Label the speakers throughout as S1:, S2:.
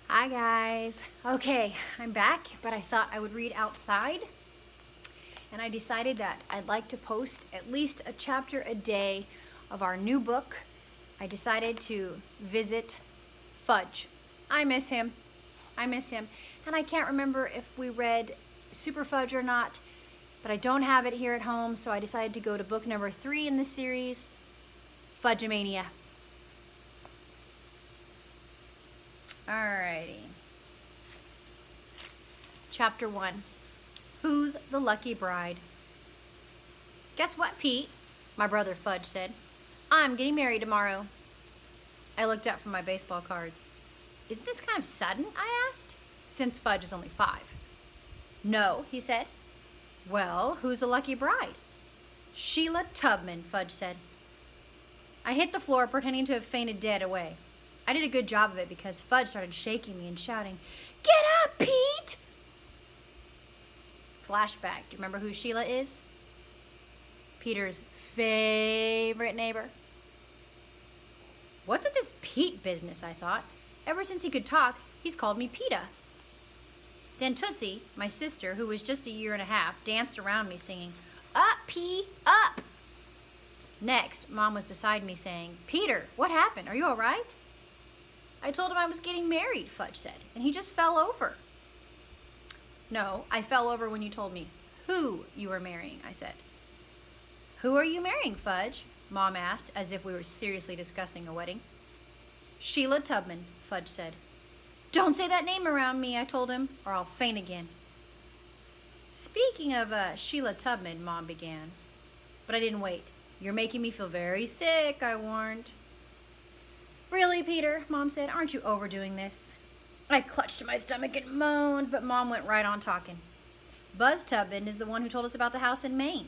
S1: Hi guys. Okay, I'm back, but I thought I would read outside. And I decided that I'd like to post at least a chapter a day of our new book. I decided to visit Fudge. I miss him. And I can't remember if we read Super Fudge or not, but I don't have it here at home, so I decided to go to book number 3 in the series, Fudge-a-Mania. Alrighty. Chapter 1. Who's the lucky bride? Guess what, Pete? My brother Fudge said. I'm getting married tomorrow. I looked up from my baseball cards. Isn't this kind of sudden? I asked, since Fudge is only 5. No, he said. Well, who's the lucky bride? Sheila Tubman, Fudge said. I hit the floor, pretending to have fainted dead away. I did a good job of it because Fudge started shaking me and shouting, Get up, Pete! Flashback. Do you remember who Sheila is? Peter's favorite neighbor. What's with this Pete business, I thought. Ever since he could talk, he's called me Peta. Then Tootsie, my sister, who was just a year and a half, danced around me singing, Up, P, up! Next, Mom was beside me saying, Peter, what happened? Are you all right? I told him I was getting married, Fudge said, and he just fell over. No, I fell over when you told me who you were marrying, I said. Who are you marrying, Fudge? Mom asked, as if we were seriously discussing a wedding. Sheila Tubman, Fudge said. Don't say that name around me, I told him, or I'll faint again. Speaking of Sheila Tubman, Mom began. But I didn't wait. You're making me feel very sick, I warned. Really, Peter, Mom said, aren't you overdoing this? I clutched my stomach and moaned, but Mom went right on talking. Buzz Tubman is the one who told us about the house in Maine.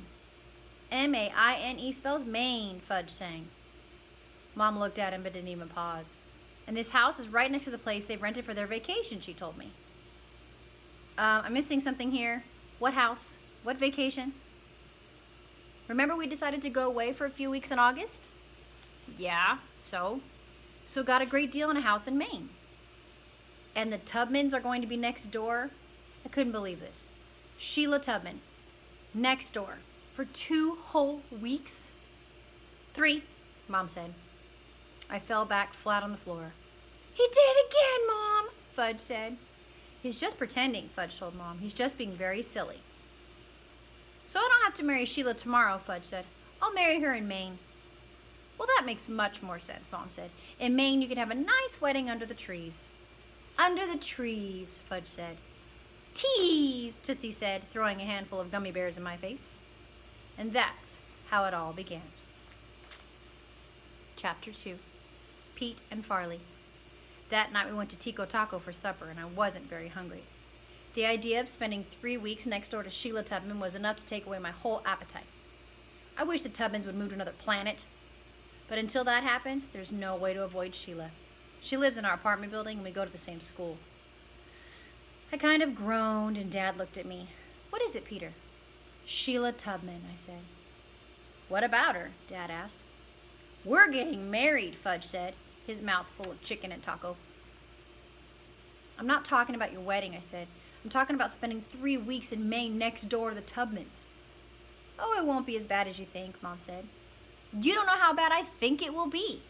S1: M-A-I-N-E spells Maine, Fudge sang. Mom looked at him but didn't even pause. And this house is right next to the place they've rented for their vacation, she told me. I'm missing something here. What house? What vacation? Remember we decided to go away for a few weeks in August? Yeah, so got a great deal on a house in Maine. And the Tubmans are going to be next door? I couldn't believe this. Sheila Tubman, next door, for 2 whole weeks? 3, Mom said. I fell back flat on the floor. He did it again, Mom, Fudge said. He's just pretending, Fudge told Mom. He's just being very silly. So I don't have to marry Sheila tomorrow, Fudge said. I'll marry her in Maine. Well, that makes much more sense, Mom said. In Maine, you can have a nice wedding under the trees. Under the trees, Fudge said. Tease, Tootsie said, throwing a handful of gummy bears in my face. And that's how it all began. Chapter 2. Pete and Farley. That night we went to Tico Taco for supper, and I wasn't very hungry. The idea of spending 3 weeks next door to Sheila Tubman was enough to take away my whole appetite. I wish the Tubmans would move to another planet. But until that happens, there's no way to avoid Sheila. She lives in our apartment building, and we go to the same school. I kind of groaned, and Dad looked at me. What is it, Peter? Sheila Tubman, I said. What about her? Dad asked. We're getting married, Fudge said, his mouth full of chicken and taco. I'm not talking about your wedding, I said. I'm talking about spending 3 weeks in Maine next door to the Tubmans. Oh, it won't be as bad as you think, Mom said. You don't know how bad I think it will be.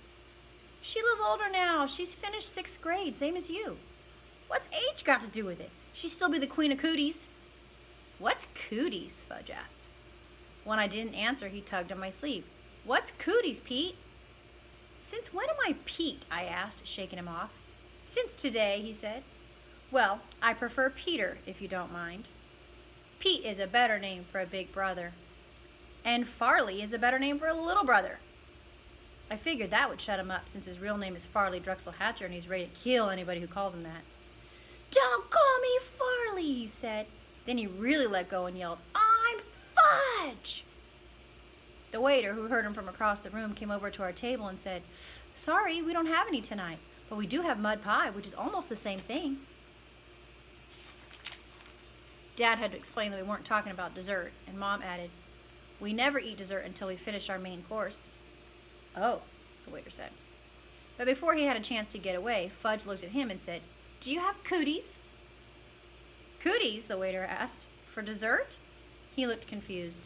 S1: Sheila's older now. She's finished 6th grade, same as you. What's age got to do with it? She'd still be the queen of cooties. What's cooties? Fudge asked. When I didn't answer, he tugged on my sleeve. What's cooties, Pete? Since when am I Pete? I asked, shaking him off. Since today, he said. Well, I prefer Peter, if you don't mind. Pete is a better name for a big brother. And Farley is a better name for a little brother. I figured that would shut him up since his real name is Farley Drexel Hatcher and he's ready to kill anybody who calls him that. Don't call me Farley, he said. Then he really let go and yelled, I'm Fudge! The waiter, who heard him from across the room, came over to our table and said, Sorry, we don't have any tonight, but we do have mud pie, which is almost the same thing. Dad had to explain that we weren't talking about dessert, and Mom added, We never eat dessert until we finish our main course. Oh, the waiter said. But before he had a chance to get away, Fudge looked at him and said, Do you have cooties? Cooties, the waiter asked. For dessert? He looked confused,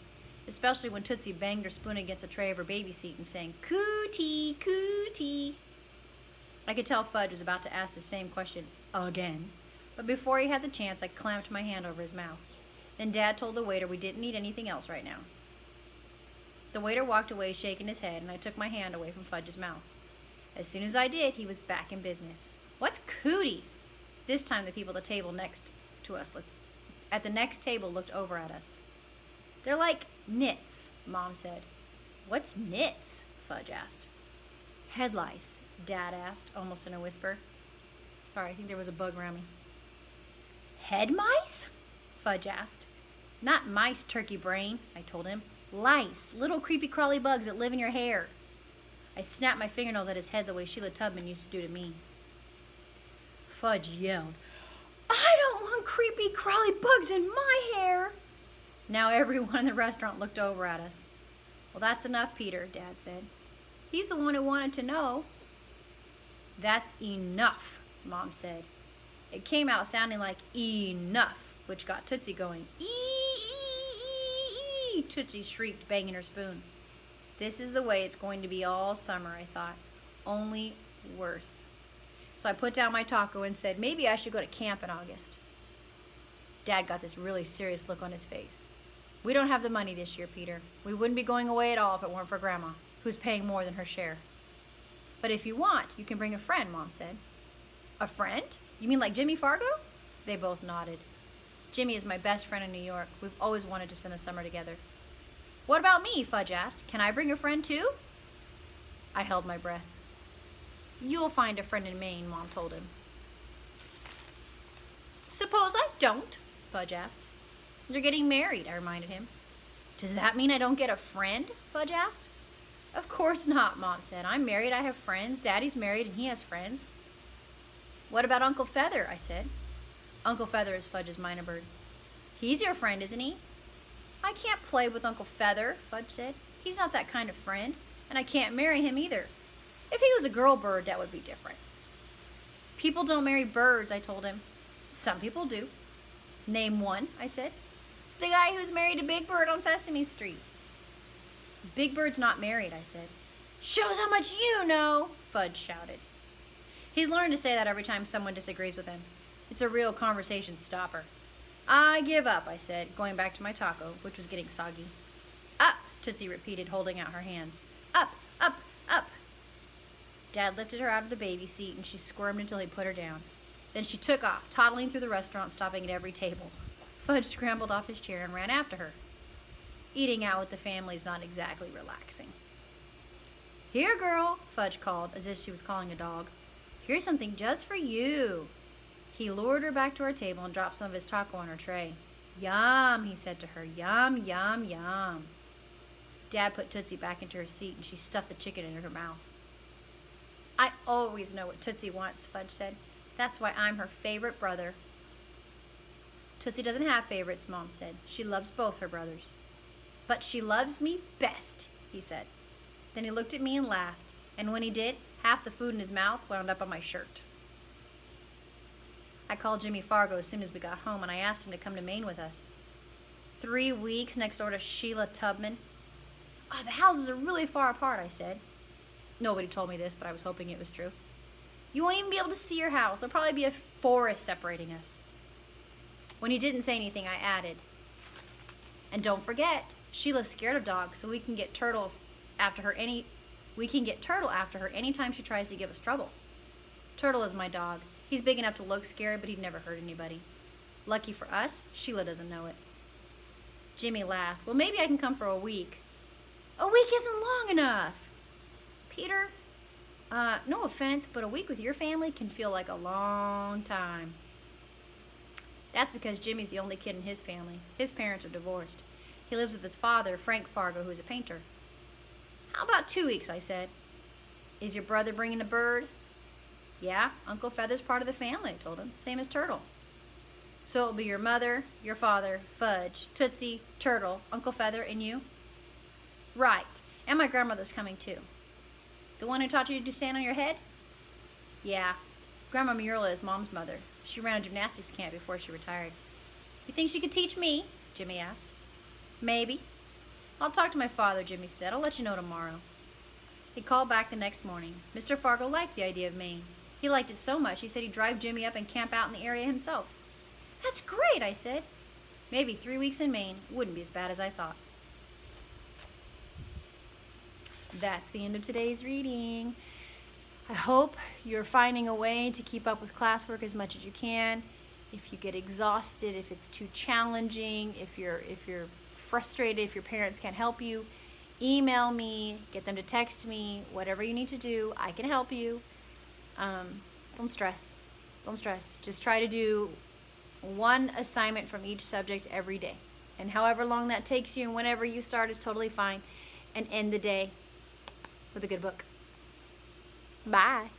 S1: especially when Tootsie banged her spoon against a tray of her baby seat and sang, "Cootie, cootie." I could tell Fudge was about to ask the same question again, but before he had the chance, I clamped my hand over his mouth. Then Dad told the waiter we didn't need anything else right now. The waiter walked away shaking his head, and I took my hand away from Fudge's mouth. As soon as I did, he was back in business. What's cooties? This time the people at the table next to us looked over at us. They're like nits, Mom said. What's nits? Fudge asked. Head lice, Dad asked, almost in a whisper. Sorry, I think there was a bug around me. Head mice? Fudge asked. Not mice, turkey brain, I told him. Lice, little creepy crawly bugs that live in your hair. I snapped my fingernails at his head the way Sheila Tubman used to do to me. Fudge yelled, I don't want creepy crawly bugs in my hair. Now everyone in the restaurant looked over at us. Well, that's enough, Peter, Dad said. He's the one who wanted to know. That's enough, Mom said. It came out sounding like enough, which got Tootsie going. Ee, Tootsie shrieked, banging her spoon. This is the way it's going to be all summer, I thought. Only worse. So I put down my taco and said, maybe I should go to camp in August. Dad got this really serious look on his face. We don't have the money this year, Peter. We wouldn't be going away at all if it weren't for Grandma, who's paying more than her share. But if you want, you can bring a friend, Mom said. A friend? You mean like Jimmy Fargo? They both nodded. Jimmy is my best friend in New York. We've always wanted to spend the summer together. What about me? Fudge asked. Can I bring a friend too? I held my breath. You'll find a friend in Maine, Mom told him. Suppose I don't? Fudge asked. You're getting married, I reminded him. Does that mean I don't get a friend? Fudge asked. Of course not, Mom said. I'm married, I have friends. Daddy's married and he has friends. What about Uncle Feather? I said. Uncle Feather is Fudge's minor bird. He's your friend, isn't he? I can't play with Uncle Feather, Fudge said. He's not that kind of friend, and I can't marry him either. If he was a girl bird, that would be different. People don't marry birds, I told him. Some people do. Name one, I said. The guy who's married to Big Bird on Sesame Street. Big Bird's not married, I said. Shows how much you know, Fudge shouted. He's learned to say that every time someone disagrees with him. It's a real conversation stopper. I give up, I said, going back to my taco, which was getting soggy. Up, Tootsie repeated, holding out her hands. Up, up, up. Dad lifted her out of the baby seat, and she squirmed until he put her down. Then she took off, toddling through the restaurant, stopping at every table. Fudge scrambled off his chair and ran after her. Eating out with the family is not exactly relaxing. Here, girl, Fudge called, as if she was calling a dog. Here's something just for you. He lured her back to our table and dropped some of his taco on her tray. Yum, he said to her. Yum, yum, yum. Dad put Tootsie back into her seat, and she stuffed the chicken into her mouth. I always know what Tootsie wants, Fudge said. That's why I'm her favorite brother. Tootsie doesn't have favorites, Mom said. She loves both her brothers. But she loves me best, he said. Then he looked at me and laughed, and when he did, half the food in his mouth wound up on my shirt. I called Jimmy Fargo as soon as we got home, and I asked him to come to Maine with us. 3 weeks next door to Sheila Tubman. Oh, the houses are really far apart, I said. Nobody told me this, but I was hoping it was true. You won't even be able to see your house. There'll probably be a forest separating us. When he didn't say anything, I added, and don't forget, Sheila's scared of dogs, so we can get Turtle after her anytime she tries to give us trouble. Turtle is my dog. He's big enough to look scared, but he'd never hurt anybody. Lucky for us, Sheila doesn't know it. Jimmy laughed. Well, maybe I can come for a week. A week isn't long enough. Peter, no offense, but a week with your family can feel like a long time. That's because Jimmy's the only kid in his family. His parents are divorced. He lives with his father, Frank Fargo, who is a painter. How about 2 weeks, I said. Is your brother bringing a bird? Yeah, Uncle Feather's part of the family, I told him. Same as Turtle. So it'll be your mother, your father, Fudge, Tootsie, Turtle, Uncle Feather, and you? Right. And my grandmother's coming too. The one who taught you to stand on your head? Yeah. Grandma Murla is Mom's mother. She ran a gymnastics camp before she retired. You think she could teach me? Jimmy asked. Maybe. I'll talk to my father, Jimmy said. I'll let you know tomorrow. He called back the next morning. Mr. Fargo liked the idea of Maine. He liked it so much he said he'd drive Jimmy up and camp out in the area himself. That's great, I said. Maybe 3 weeks in Maine wouldn't be as bad as I thought. That's the end of today's reading. I hope you're finding a way to keep up with classwork as much as you can. If you get exhausted, if it's too challenging, if you're frustrated, if your parents can't help you, email me, get them to text me, whatever you need to do, I can help you. Don't stress. Don't stress. Just try to do one assignment from each subject every day. And however long that takes you and whenever you start is totally fine. And end the day with a good book. Bye.